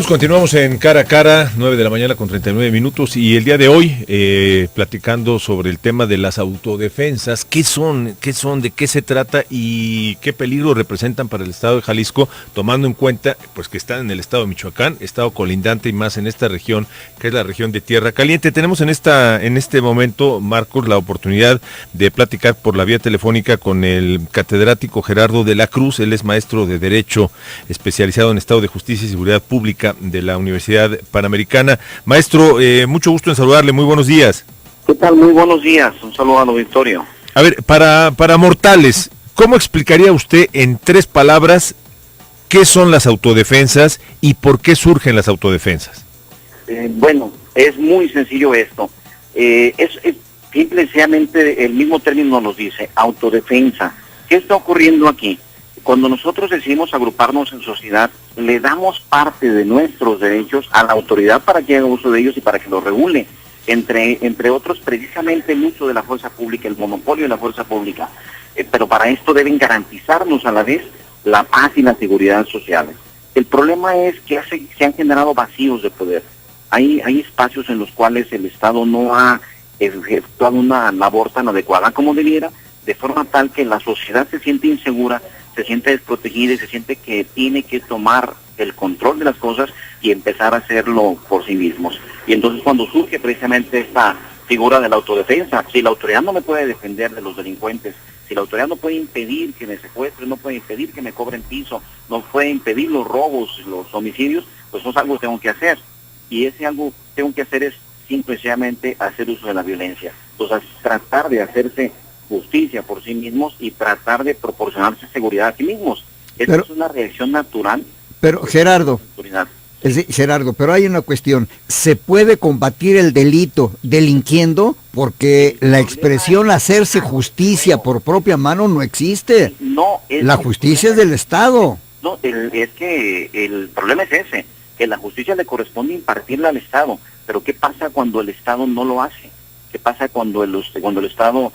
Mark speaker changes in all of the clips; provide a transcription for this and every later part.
Speaker 1: Continuamos en Cara a Cara, 9 de la mañana con 39 minutos, y el día de hoy platicando sobre el tema de las autodefensas. ¿Qué son? ¿De qué se trata y qué peligro representan para el estado de Jalisco, tomando en cuenta pues que están en el estado de Michoacán, estado colindante y más en esta región, que es la región de Tierra Caliente? Tenemos en este momento, Marcos, la oportunidad de platicar por la vía telefónica con el catedrático Gerardo de la Cruz. Él es maestro de Derecho especializado en Estado de Justicia y Seguridad Pública de la Universidad Panamericana. Maestro, mucho gusto en saludarle, muy buenos días.
Speaker 2: ¿Qué tal? Muy buenos días, un saludo al auditorio.
Speaker 1: A ver, para mortales, ¿cómo explicaría usted en 3 palabras qué son las autodefensas y por qué surgen las autodefensas?
Speaker 2: Bueno, es muy sencillo esto. Es simplemente el mismo término nos dice, autodefensa. ¿Qué está ocurriendo aquí? Cuando nosotros decidimos agruparnos en sociedad, le damos parte de nuestros derechos a la autoridad para que haga uso de ellos y para que los regule. Entre otros, precisamente el uso de la fuerza pública, el monopolio de la fuerza pública. Pero para esto deben garantizarnos a la vez la paz y la seguridad sociales. El problema es que se han generado vacíos de poder. Hay espacios en los cuales el Estado no ha efectuado una labor tan adecuada como debiera, de forma tal que la sociedad se siente insegura, se siente desprotegida y se siente que tiene que tomar el control de las cosas y empezar a hacerlo por sí mismos. Y entonces cuando surge precisamente esta figura de la autodefensa, si la autoridad no me puede defender de los delincuentes, si la autoridad no puede impedir que me secuestren, no puede impedir que me cobren piso, no puede impedir los robos, los homicidios, pues eso es algo que tengo que hacer. Y ese algo que tengo que hacer es simplemente hacer uso de la violencia. Entonces tratar de hacerse justicia por sí mismos y tratar de proporcionarse seguridad a sí mismos. Esa es una reacción natural.
Speaker 3: Pero Gerardo, pero hay una cuestión. ¿Se puede combatir el delito delinquiendo? Porque la expresión hacerse justicia por propia mano no existe.
Speaker 2: No,
Speaker 3: la justicia es del Estado.
Speaker 2: No, es que el problema es ese, que la justicia le corresponde impartirla al Estado. Pero ¿qué pasa cuando el Estado no lo hace? ¿Qué pasa cuando el Estado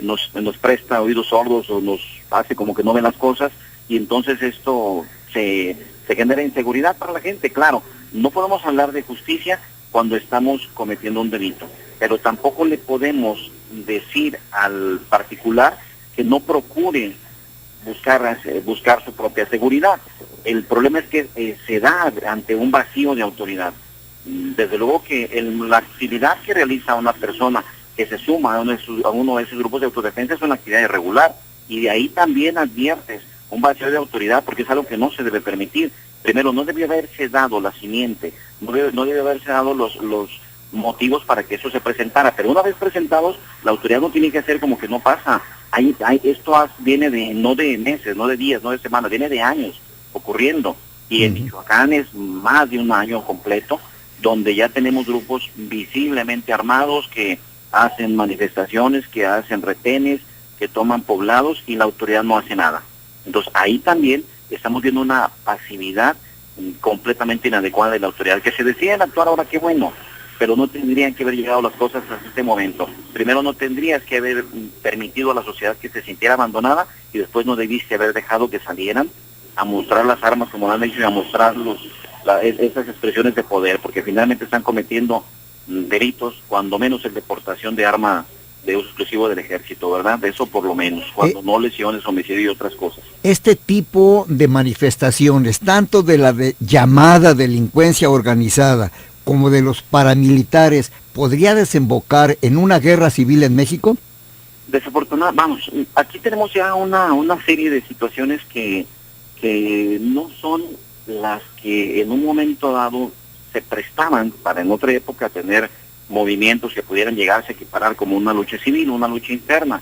Speaker 2: nos presta oídos sordos o nos hace como que no ve las cosas? Y entonces esto se genera inseguridad para la gente. Claro, no podemos hablar de justicia cuando estamos cometiendo un delito, pero tampoco le podemos decir al particular que no procure buscar su propia seguridad. El problema es que se da ante un vacío de autoridad. Desde luego que la actividad que realiza una persona que se suma a uno de esos grupos de autodefensa es una actividad irregular, y de ahí también adviertes un vacío de autoridad, porque es algo que no se debe permitir. Primero, no debe haberse dado la simiente, no debe haberse dado los motivos para que eso se presentara, pero una vez presentados, la autoridad no tiene que hacer como que no pasa. Esto viene no de meses, no de días, no de semanas, viene de años ocurriendo, y en Michoacán es más de un año completo, donde ya tenemos grupos visiblemente armados que hacen manifestaciones, que hacen retenes, que toman poblados, y la autoridad no hace nada. Entonces ahí también estamos viendo una pasividad completamente inadecuada de la autoridad. Que se deciden actuar ahora, qué bueno, pero no tendrían que haber llegado las cosas hasta este momento. Primero, no tendrías que haber permitido a la sociedad que se sintiera abandonada, y después no debiste haber dejado que salieran a mostrar las armas como han hecho y a mostrar esas expresiones de poder, porque finalmente están cometiendo delitos, cuando menos en deportación de arma de uso exclusivo del ejército, ¿verdad? De eso por lo menos, cuando no lesiones, homicidio y otras cosas.
Speaker 3: Este tipo de manifestaciones, tanto de la llamada delincuencia organizada como de los paramilitares, ¿podría desembocar en una guerra civil en México?
Speaker 2: Desafortunadamente, aquí tenemos ya una serie de situaciones que no son las que en un momento dado se prestaban para en otra época tener movimientos que pudieran llegarse a equiparar como una lucha civil, una lucha interna.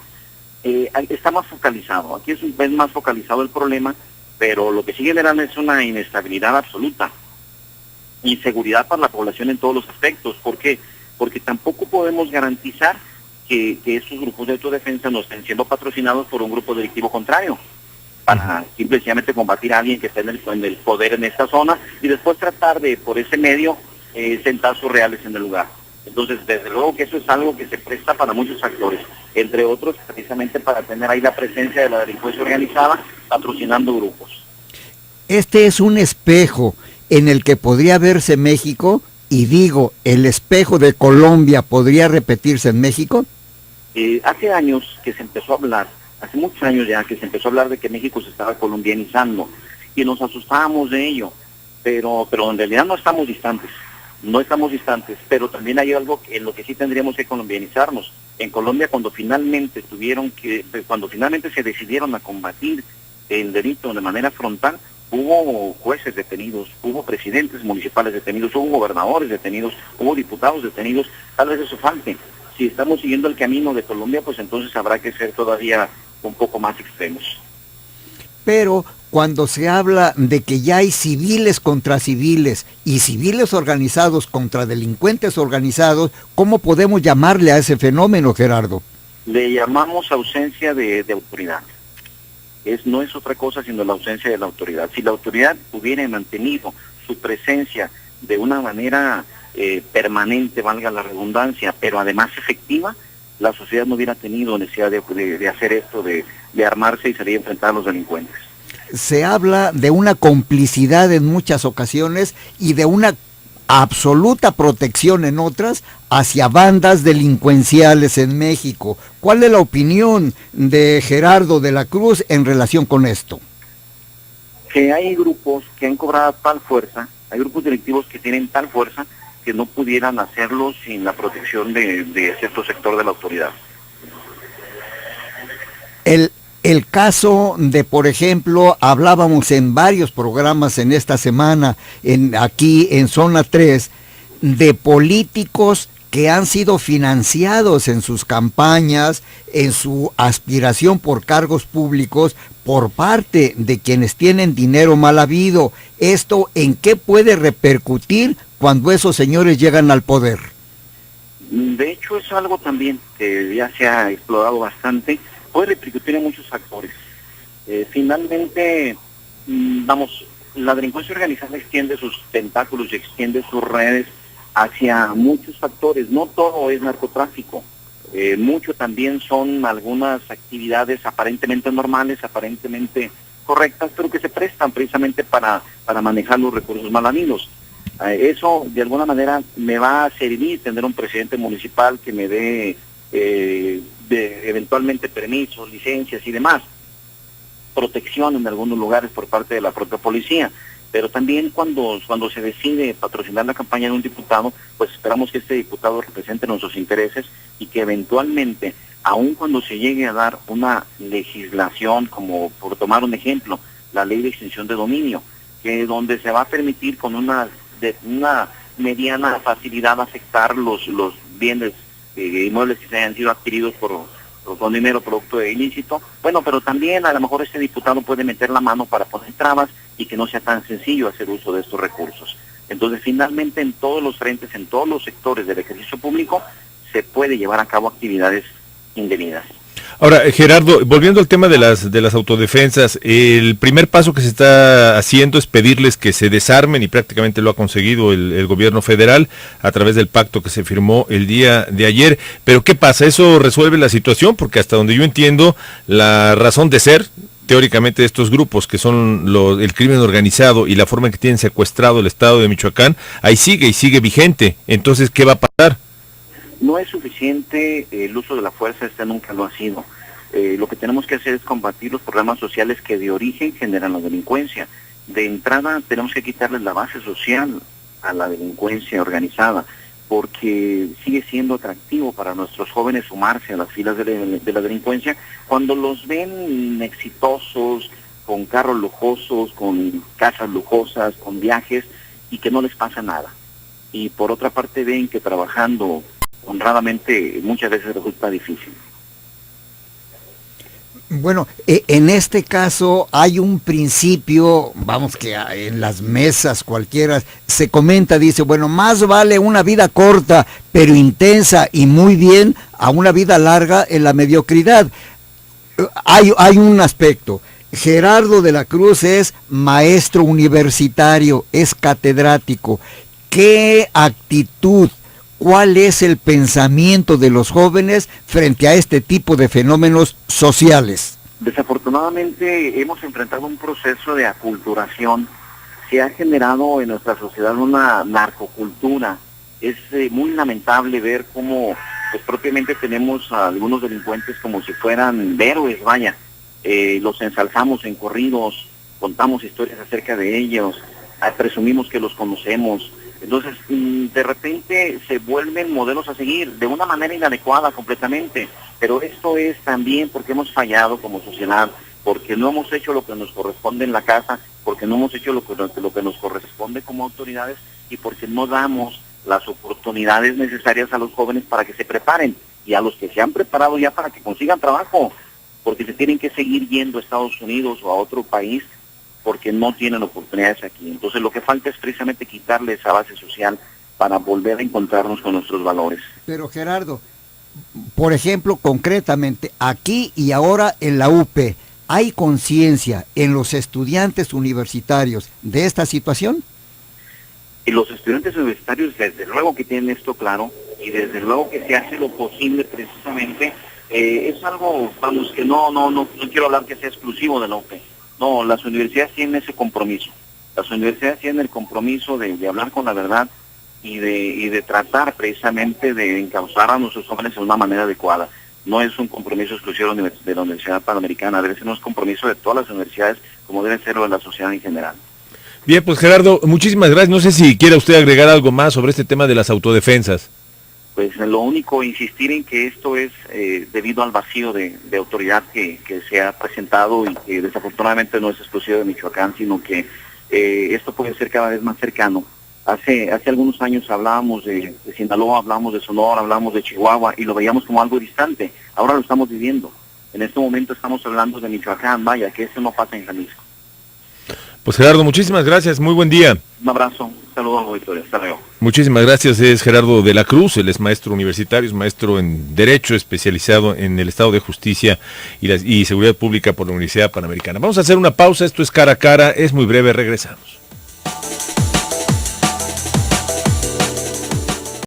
Speaker 2: Está más focalizado, aquí es más focalizado el problema, pero lo que sigue generando es una inestabilidad absoluta, inseguridad para la población en todos los aspectos. ¿Por qué? Porque tampoco podemos garantizar que esos grupos de autodefensa no estén siendo patrocinados por un grupo delictivo contrario, para simplemente combatir a alguien que esté en el poder en esta zona, y después tratar de, por ese medio, sentar sus reales en el lugar. Entonces, desde luego que eso es algo que se presta para muchos factores, entre otros, precisamente para tener ahí la presencia de la delincuencia organizada, patrocinando grupos.
Speaker 3: Este es un espejo en el que podría verse México, y digo, el espejo de Colombia podría repetirse en México?
Speaker 2: Hace años que se empezó a hablar, hace muchos años ya que se empezó a hablar de que México se estaba colombianizando y nos asustábamos de ello, pero en realidad no estamos distantes, pero también hay algo en lo que sí tendríamos que colombianizarnos. En Colombia, cuando finalmente se decidieron a combatir el delito de manera frontal, hubo jueces detenidos, hubo presidentes municipales detenidos, hubo gobernadores detenidos, hubo diputados detenidos. Tal vez eso falte. Si estamos siguiendo el camino de Colombia, pues entonces habrá que ser todavía un poco más extremos.
Speaker 3: Pero cuando se habla de que ya hay civiles contra civiles y civiles organizados contra delincuentes organizados, ¿cómo podemos llamarle a ese fenómeno, Gerardo?
Speaker 2: Le llamamos ausencia de autoridad. No es otra cosa sino la ausencia de la autoridad. Si la autoridad hubiera mantenido su presencia de una manera permanente, valga la redundancia, pero además efectiva, la sociedad no hubiera tenido necesidad de hacer esto, de armarse y salir a enfrentar a los delincuentes.
Speaker 3: Se habla de una complicidad en muchas ocasiones y de una absoluta protección en otras hacia bandas delincuenciales en México. ¿Cuál es la opinión de Gerardo de la Cruz en relación con esto?
Speaker 2: Que hay grupos que han cobrado tal fuerza, hay grupos delictivos que tienen tal fuerza que no pudieran hacerlo sin la protección de cierto sector de la autoridad.
Speaker 3: El caso de, por ejemplo, hablábamos en varios programas en esta semana, aquí en Zona 3, de políticos que han sido financiados en sus campañas, en su aspiración por cargos públicos, por parte de quienes tienen dinero mal habido. ¿Esto en qué puede repercutir cuando esos señores llegan al poder?
Speaker 2: De hecho, es algo también que ya se ha explorado bastante. Puede repercutir en muchos factores. Finalmente, la delincuencia organizada extiende sus tentáculos y extiende sus redes hacia muchos factores. No todo es narcotráfico. Mucho también son algunas actividades aparentemente normales, aparentemente correctas, pero que se prestan precisamente para manejar los recursos mal habidos. Eso, de alguna manera, me va a servir tener un presidente municipal que me dé eventualmente permisos, licencias y demás, protección en algunos lugares por parte de la propia policía, pero también cuando se decide patrocinar la campaña de un diputado, pues esperamos que este diputado represente nuestros intereses y que eventualmente, aun cuando se llegue a dar una legislación, como por tomar un ejemplo, la ley de extinción de dominio, que donde se va a permitir con una mediana facilidad afectar los bienes inmuebles que se hayan sido adquiridos con dinero producto de ilícito. Bueno, pero también a lo mejor este diputado puede meter la mano para poner trabas y que no sea tan sencillo hacer uso de estos recursos. Entonces, finalmente, en todos los frentes, en todos los sectores del ejercicio público, se puede llevar a cabo actividades indebidas.
Speaker 1: Ahora, Gerardo, volviendo al tema de las autodefensas, el primer paso que se está haciendo es pedirles que se desarmen, y prácticamente lo ha conseguido el gobierno federal a través del pacto que se firmó el día de ayer. Pero ¿qué pasa? ¿Eso resuelve la situación? Porque hasta donde yo entiendo, la razón de ser teóricamente de estos grupos, que son el crimen organizado y la forma en que tienen secuestrado el estado de Michoacán, ahí sigue y sigue vigente. Entonces, ¿qué va a pasar?
Speaker 2: No es suficiente el uso de la fuerza, nunca lo ha sido. Lo que tenemos que hacer es combatir los problemas sociales que de origen generan la delincuencia. De entrada tenemos que quitarles la base social a la delincuencia organizada, porque sigue siendo atractivo para nuestros jóvenes sumarse a las filas de la delincuencia cuando los ven exitosos, con carros lujosos, con casas lujosas, con viajes, y que no les pasa nada. Y por otra parte ven que trabajando honradamente muchas veces resulta difícil.
Speaker 3: Bueno, en este caso hay un principio, vamos, que en las mesas cualquiera se comenta, dice, bueno, más vale una vida corta pero intensa y muy bien a una vida larga en la mediocridad. Hay un aspecto. Gerardo de la Cruz es maestro universitario, es catedrático. ¿Qué actitud? ¿Cuál es el pensamiento de los jóvenes frente a este tipo de fenómenos sociales?
Speaker 2: Desafortunadamente hemos enfrentado un proceso de aculturación se ha generado en nuestra sociedad una narcocultura. Es muy lamentable ver cómo pues propiamente tenemos a algunos delincuentes como si fueran héroes, vaya. Los ensalzamos en corridos, contamos historias acerca de ellos, presumimos que los conocemos. Entonces, de repente se vuelven modelos a seguir de una manera inadecuada completamente. Pero esto es también porque hemos fallado como sociedad, porque no hemos hecho lo que nos corresponde en la casa, porque no hemos hecho lo que nos corresponde como autoridades y porque no damos las oportunidades necesarias a los jóvenes para que se preparen y a los que se han preparado ya para que consigan trabajo, porque se tienen que seguir yendo a Estados Unidos o a otro país porque no tienen oportunidades aquí. Entonces lo que falta es precisamente quitarle esa base social para volver a encontrarnos con nuestros valores.
Speaker 3: Pero Gerardo, por ejemplo, concretamente, aquí y ahora en la UP, ¿hay conciencia en los estudiantes universitarios de esta situación?
Speaker 2: Y los estudiantes universitarios desde luego que tienen esto claro y desde luego que se hace lo posible precisamente. Es algo, vamos, que no quiero hablar que sea exclusivo de la UP. No, las universidades tienen ese compromiso. Las universidades tienen el compromiso de hablar con la verdad y de tratar precisamente de encauzar a nuestros jóvenes de una manera adecuada. No es un compromiso exclusivo de la Universidad Panamericana, debe ser un compromiso de todas las universidades, como debe serlo de la sociedad en general.
Speaker 1: Bien, pues Gerardo, muchísimas gracias. No sé si quiera usted agregar algo más sobre este tema de las autodefensas.
Speaker 2: Pues lo único, insistir en que esto es debido al vacío de autoridad que se ha presentado y que desafortunadamente no es exclusivo de Michoacán, sino que esto puede ser cada vez más cercano. Hace algunos años hablábamos de Sinaloa, hablábamos de Sonora, hablábamos de Chihuahua y lo veíamos como algo distante. Ahora lo estamos viviendo. En este momento estamos hablando de Michoacán, vaya, que eso no pasa en Jalisco.
Speaker 1: Pues Gerardo, muchísimas gracias, muy buen día.
Speaker 2: Un abrazo, un saludo a la auditoría, hasta luego.
Speaker 1: Muchísimas gracias, es Gerardo de la Cruz, él es maestro universitario, es maestro en Derecho, especializado en el Estado de Justicia y Seguridad Pública por la Universidad Panamericana. Vamos a hacer una pausa, esto es Cara a Cara, es muy breve, regresamos.